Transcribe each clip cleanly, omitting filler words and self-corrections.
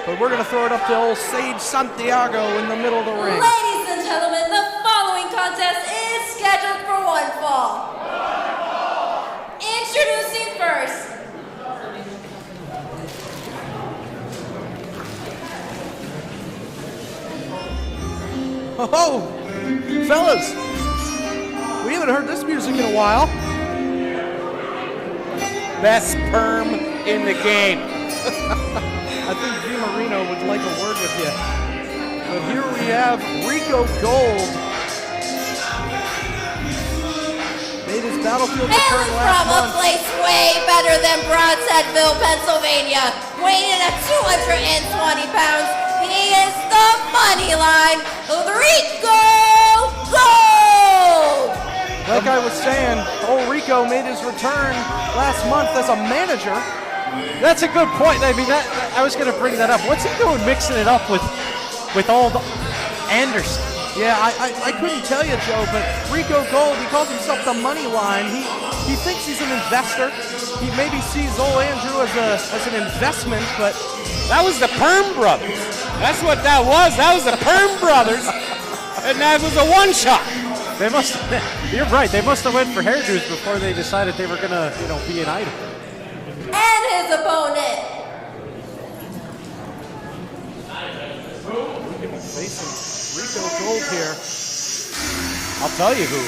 But we're going to throw it up to old Sage Santiago in the middle of the ring. Ladies and gentlemen, the following contest is scheduled for one fall. Introducing first. Oh, fellas, we haven't heard this music in a while. Best perm in the game. I think V Marino would like a word with you. But here we have Rico Gold. Made his Battlefield return Hailing last from a month. place way better than Bronzheadville, Pennsylvania, weighing in at 220 pounds, he is the money line, Rico Gold! Like I was saying, old Rico made his return last month as a manager. That's a good point. I mean, I was going to bring that up. What's he doing mixing it up with old Anderson? Yeah, I couldn't tell you, Joe, but Rico Gold, he calls himself the money line. He thinks he's an investor. He maybe sees old Andrew as an investment, but That was the Perm Brothers. That's what that was. That was the Perm Brothers. And that was a one-shot. They must. You're right. They must have went for hairdos before they decided they were going to, be an item. And his opponent. facing Rico Gold here. I'll tell you who.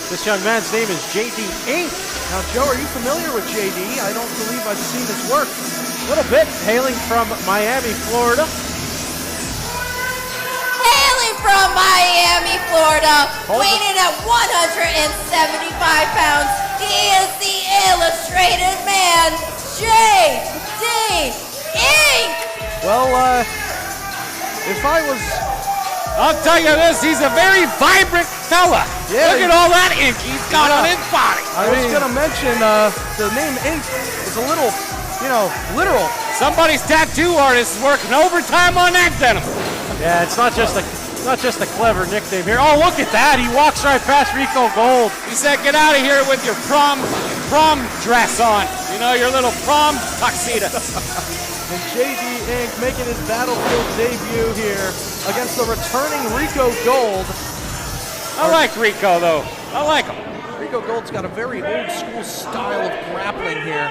This young man's name is JD Inc. Now, Joe, are you familiar with JD? I don't believe I've seen his work. A little bit, hailing from Miami, Florida. Hailing from Miami, Florida, weighing at 175 pounds, he is the illustrated man, JD Inc. Well, if I was... I'll tell you this, he's a very vibrant fella. Yeah, Look at all that ink he's got on his body. I was going to mention the name Ink is a little, literal. Somebody's tattoo artist is working overtime on that denim. Yeah, it's not just a clever nickname here. Oh, look at that! He walks right past Rico Gold. He said, "Get out of here with your prom dress on. Your little prom tuxedo." And JD Inc. making his Battlefield debut here against the returning Rico Gold. I like Rico, though. I like him. Rico Gold's got a very old school style of grappling here.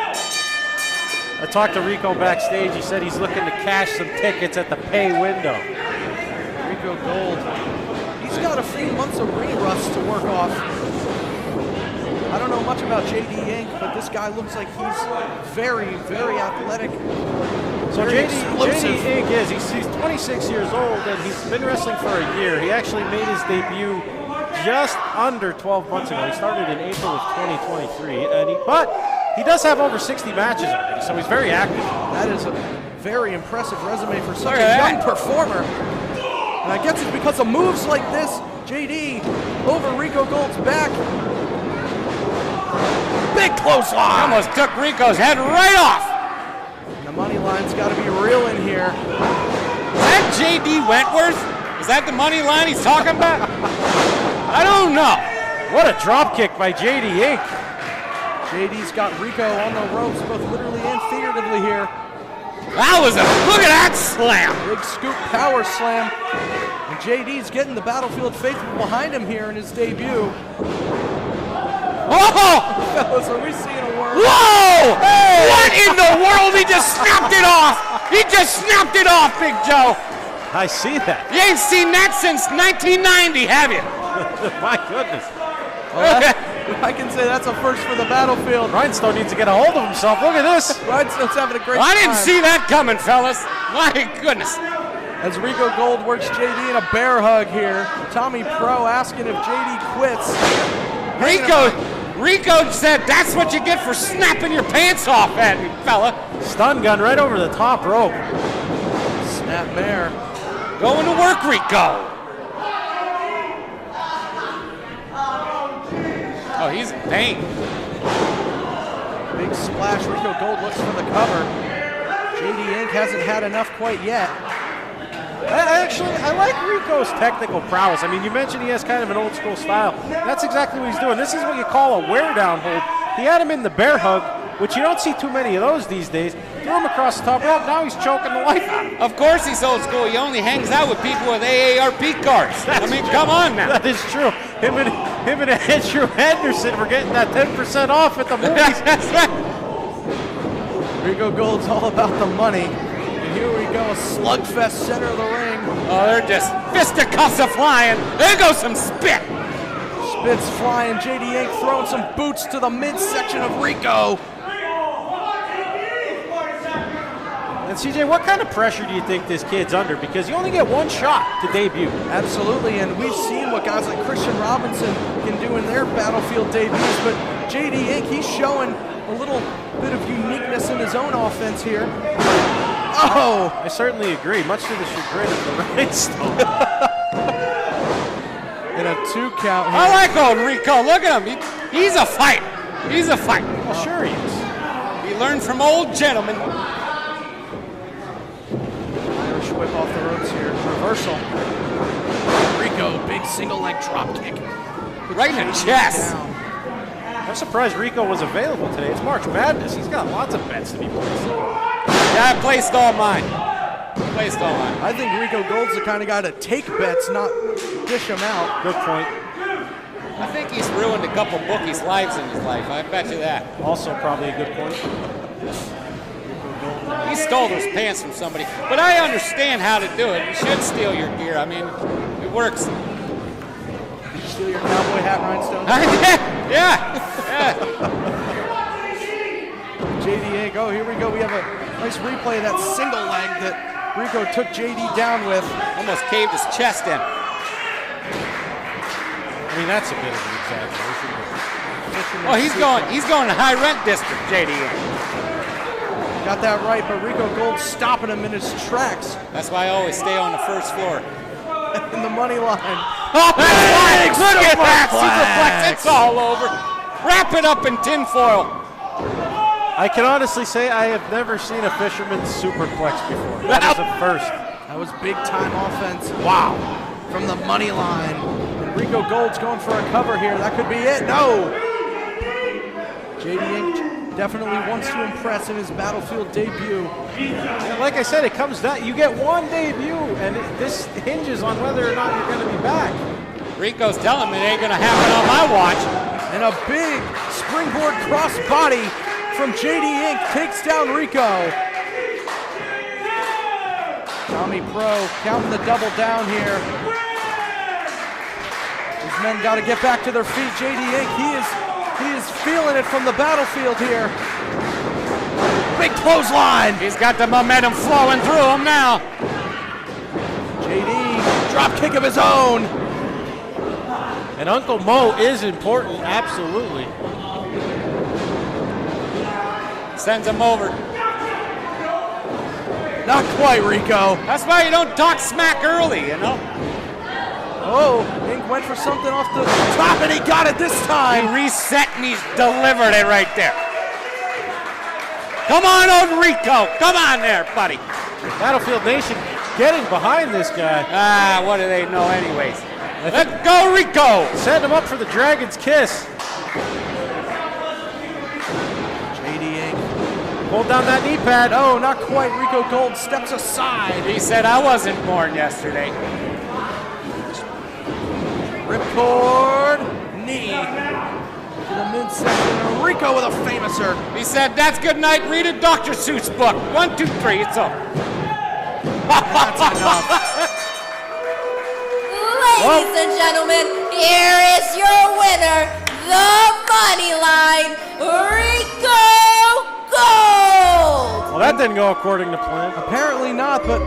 I talked to Rico backstage. He said he's looking to cash some tickets at the pay window. Rico Gold, he's got a few months of ring rust to work off. I don't know much about JD Inc., but this guy looks like he's very, very athletic. So very JD explosive. Inc. he's 26 years old and he's been wrestling for a year. He actually made his debut just under 12 months ago. He started in April of 2023, but he does have over 60 matches already, so he's very active. That is a very impressive resume for such a young performer. And I guess it's because of moves like this, JD over Rico Gold's back. Big clothesline. Almost took Rico's head right off. And the money line's got to be real in here. Is that JD Wentworth? Is that the money line he's talking about? I don't know. What a drop kick by JD Inc. JD's got Rico on the ropes, both literally and figuratively here. That was look at that slam. Big scoop power slam. And JD's getting the Battlefield faithful behind him here in his debut. Oh! Fellas, are we seeing a worm? Whoa! Hey! What in the world? He just snapped it off. He just snapped it off, Big Joe. I see that. You ain't seen that since 1990, have you? My goodness. Well, I can say that's a first for the Battlefield. Rhinestone needs to get a hold of himself. Look at this. Rhinestone's having a great I time. didn't see that coming, fellas. My goodness. As Rico Gold works JD in a bear hug here. Tommy Pro asking if JD quits. Rico said that's what you get for snapping your pants off at me, fella. Stun gun right over the top rope. Snap mare. Going to work, Rico. Oh, he's in pain. Big splash. Rico Gold looks for the cover. JD Inc. hasn't had enough quite yet. I like Rico's technical prowess. I mean, you mentioned he has kind of an old school style. That's exactly what he's doing. This is what you call a wear down hold. He had him in the bear hug, which you don't see too many of those these days. Threw him across the top rope. Now he's choking the life out of him. Of course he's old school. He only hangs out with people with AARP cards. Come on now. That is true. Him and Andrew Henderson were getting that 10% off at the movies. That's right. Rico Gold's all about the money. And here we go, a slugfest center of the ring. Oh, they're just fisticuffs are flying. There goes some spit. Spit's flying. JD Inc. throwing some boots to the midsection of Rico. And CJ, what kind of pressure do you think this kid's under? Because you only get one shot to debut. Absolutely, and we've seen what guys like Christian Robinson can do in their Battlefield debuts, but JD Inc., he's showing a little bit of uniqueness in his own offense here. Oh! I certainly agree, much to the chagrin of the Rhinestone. In a 2 count here. I like old Rico. Look at him. He's a fighter. He's a fighter. Well, sure he is. He learned from old gentlemen. Irish whip off the ropes here. Reversal. Rico, big single leg drop kick. Right in the chest. Down. I'm surprised Rico was available today. It's March Madness. He's got lots of bets to be placed. Yeah, I placed all mine. Placed all mine. I think Rico Gold's the kind of guy to take bets, not dish them out. Good point. I think he's ruined a couple bookies' lives in his life. I bet you that. Also probably a good point. He stole those pants from somebody. But I understand how to do it. You should steal your gear. I mean, it works. Did you steal your cowboy hat, Rhinestone? Yeah. JD Inc. Oh, here we go. We have a nice replay of that single leg that Rico took JD down with. Almost caved his chest in. I mean, that's a bit of an exaggeration. Oh, he's going to high rent district, JD. Got that right, but Rico Gold stopping him in his tracks That's why I always stay on the first floor. in the money line. Oh, that's Big Look at that superplex. superplex. It's all over. Wrap it up in tinfoil. I can honestly say I have never seen a fisherman's superplex before. That is a first. That was big time offense. Wow. From the money line. And Rico Gold's going for a cover here. That could be it. No. JD Inc. definitely wants to impress in his Battlefield debut. And like I said, it comes down. You get one debut, and this hinges on whether or not you're going to be back. Rico's telling me it ain't going to happen on my watch. And a big springboard cross body from JD Inc. takes down Rico. Tommy Pro counting the double down here. These men got to get back to their feet. JD Inc. He is feeling it from the battlefield here. Big clothesline. He's got the momentum flowing through him now. JD, drop kick of his own. And Uncle Mo is important, absolutely. Sends him over. Not quite, Rico. That's why you don't talk smack early, you know? Oh, Inc. went for something off the top, and he got it this He time. reset and he's delivered it right there. Come on, old Rico. Come on there, buddy. Battlefield Nation getting behind this guy. Ah, what do they know anyways? Let's go, Rico. Setting him up for the Dragon's Kiss. JD Inc. Hold down that knee pad. No, not quite. Rico Gold steps aside. He said I wasn't born yesterday. Ripcord knee to the midsection. And Rico with a famouser. He said, that's good night, read a Dr. Seuss book. 1, 2, 3, it's over. That's enough. Ladies and gentlemen, here is your winner, the money line, Rico Gold. Well, that didn't go according to plan. Apparently not, but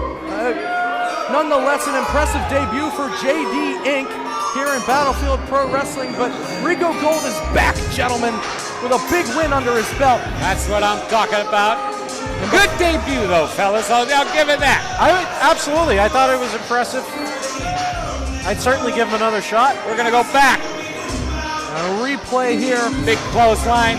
nonetheless an impressive debut for JD Inc. here in Battlefield Pro Wrestling. But Rico Gold is back, gentlemen, with a big win under his belt. That's what I'm talking about. Good debut, though, fellas. I'll give it that. Absolutely. I thought it was impressive. I'd certainly give him another shot. We're going to go back. A replay here. Big clothesline.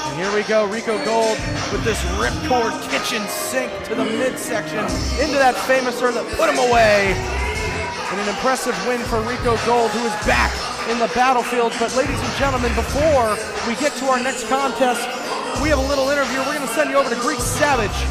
And here we go, Rico Gold with this ripcord kitchen sink to the midsection into that famouser that put him away. And an impressive win for Rico Gold, who is back in the battlefield. But ladies and gentlemen, before we get to our next contest, we have a little interview. We're going to send you over to Greek Savage.